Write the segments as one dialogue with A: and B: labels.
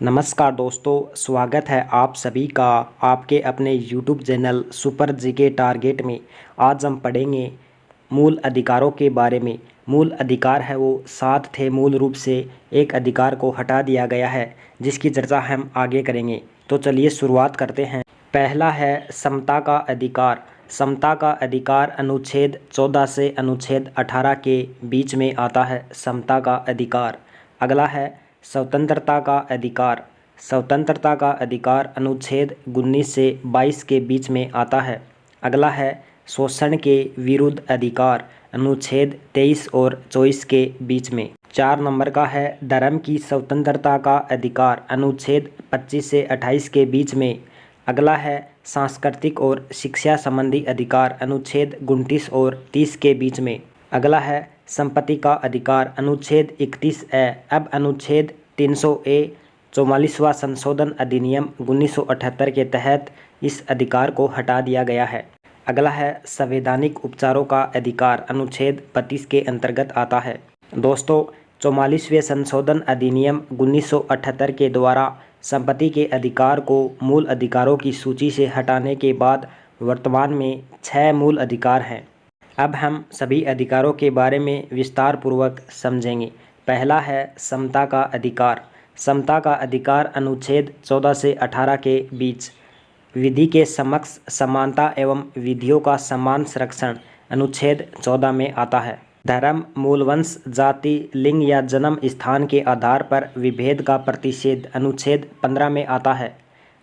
A: नमस्कार दोस्तों, स्वागत है आप सभी का आपके अपने YouTube channel super GK target में। आज हम पढ़ेंगे मूल अधिकारों के बारे में। मूल अधिकार है वो 7 थे। मूल रूप से एक अधिकार को हटा दिया गया है जिसकी चर्चा हम आगे करेंगे। तो चलिए शुरुआत करते हैं। पहला है समता का अधिकार। समता का अधिकार अनुच्छेद 14 से अनुच्छेद 18 के बीच में आता है। समता का अधिकार। अगला है स्वतंत्रता का अधिकार। स्वतंत्रता का अधिकार अनुच्छेद 19 से 22 के बीच में आता है। अगला है शोषण के विरुद्ध अधिकार। अनुच्छेद 23 और 24 के बीच में। 4 नंबर का है धर्म की स्वतंत्रता का अधिकार। अनुच्छेद 25 से 28 के बीच में। अगला है सांस्कृतिक और शिक्षा संबंधी अधिकार। अनुच्छेद 29 और 30 के बीच में। अगला है संपत्ति का अधिकार। अनुच्छेद 31A। अब अनुच्छेद 300A 44वां संशोधन अधिनियम 1978 के तहत इस अधिकार को हटा दिया गया है। अगला है संवैधानिक उपचारों का अधिकार। अनुच्छेद 32 के अंतर्गत आता है। दोस्तों, 44वें संशोधन अधिनियम 1978 के द्वारा संपत्ति के अधिकार को मूल अधिकारों की सूची से हटाने के बाद वर्तमान में 6 मूल अधिकार हैं। अब हम सभी अधिकारों के बारे में विस्तार पूर्वक समझेंगे। पहला है समता का अधिकार। समता का अधिकार अनुच्छेद 14 से 18 के बीच। विधि के समक्ष समानता एवं विधियों का समान संरक्षण अनुच्छेद 14 में आता है। धर्म, मूलवंश, जाति, लिंग या जन्म स्थान के आधार पर विभेद का प्रतिषेध अनुच्छेद 15 में आता है।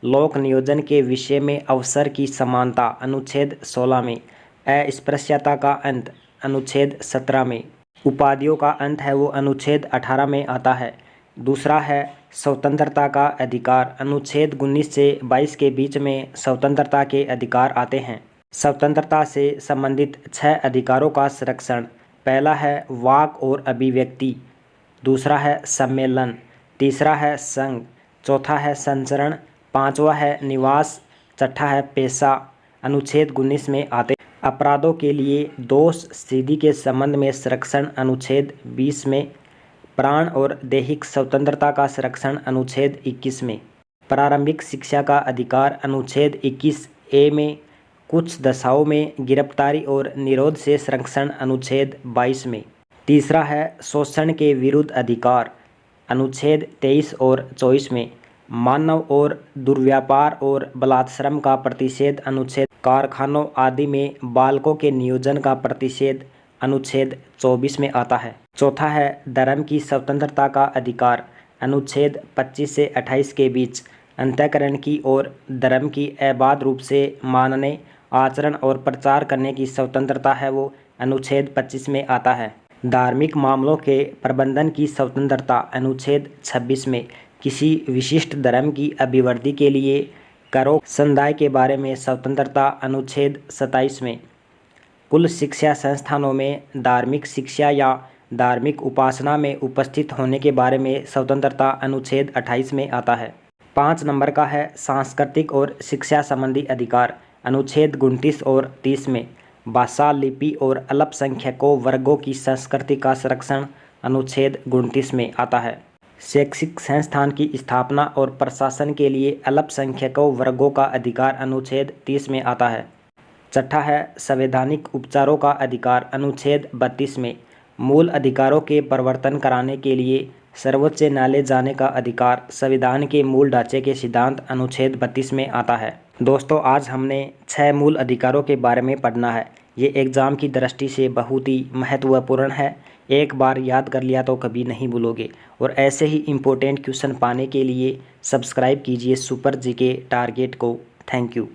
A: लोक नियोजन के विषय में अवसर की समानता अनुच्छेद 16 में। अस्पृश्यता का अंत अनुच्छेद 17 में। उपाधियों का अंत है वो अनुच्छेद 18 में आता है। दूसरा है स्वतंत्रता का अधिकार। अनुच्छेद 19 से 22 के बीच में स्वतंत्रता के अधिकार आते हैं। स्वतंत्रता से संबंधित 6 अधिकारों का संरक्षण। पहला है वाक और अभिव्यक्ति। दूसरा है सम्मेलन। तीसरा है संघ। चौथा है संचरण। पांचवा है निवास। छठा है पेशा। अनुच्छेद 19 में आते। अपराधों के लिए दोष सिद्धि के संबंध में संरक्षण अनुच्छेद 20 में। प्राण और दैहिक स्वतंत्रता का संरक्षण अनुच्छेद 21 में। प्रारंभिक शिक्षा का अधिकार अनुच्छेद 21A में। कुछ दशाओं में गिरफ्तारी और निरोध से संरक्षण अनुच्छेद 22 में। तीसरा है शोषण के विरुद्ध अधिकार अनुच्छेद 23 और 24 में। मानव और दुर्व्यापार और बलात्श्रम का प्रतिषेध अनुच्छेद। कारखानों आदि में बालकों के नियोजन का प्रतिषेध अनुच्छेद 24 में आता है। चौथा है धर्म की स्वतंत्रता का अधिकार। अनुच्छेद 25 से 28 के बीच। अंतःकरण की और धर्म की अबाध रूप से मानने, आचरण और प्रचार करने की स्वतंत्रता है वो अनुच्छेद 25 में आता है। धार्मिक मामलों के प्रबंधन की स्वतंत्रता अनुच्छेद 26 में। किसी विशिष्ट धर्म की अभिवृद्धि के लिए करो समुदाय के बारे में स्वतंत्रता अनुच्छेद 27 में। कुल शिक्षा संस्थानों में धार्मिक शिक्षा या धार्मिक उपासना में उपस्थित होने के बारे में स्वतंत्रता अनुच्छेद 28 में आता है। 5 नंबर का है सांस्कृतिक और शिक्षा संबंधी अधिकार। अनुच्छेद 29 और 30 में। भाषा, लिपि और अल्पसंख्यकों वर्गों की संस्कृति का संरक्षण अनुच्छेद 29 में आता है। शैक्षिक संस्थान की स्थापना और प्रशासन के लिए अल्पसंख्यकों वर्गों का अधिकार अनुच्छेद 30 में आता है। छठा है संवैधानिक उपचारों का अधिकार अनुच्छेद 32 में। मूल अधिकारों के परिवर्तन कराने के लिए सर्वोच्च न्यायालय जाने का अधिकार संविधान के मूल ढांचे के सिद्धांत अनुच्छेद 32 में आता है। दोस्तों, आज हमने 6 मूल अधिकारों के बारे में पढ़ना है। ये एग्ज़ाम की दृष्टि से बहुत ही महत्वपूर्ण है। एक बार याद कर लिया तो कभी नहीं भूलोगे। और ऐसे ही इम्पोर्टेंट क्वेश्चन पाने के लिए सब्सक्राइब कीजिए सुपर जीके टारगेट को। Thank you.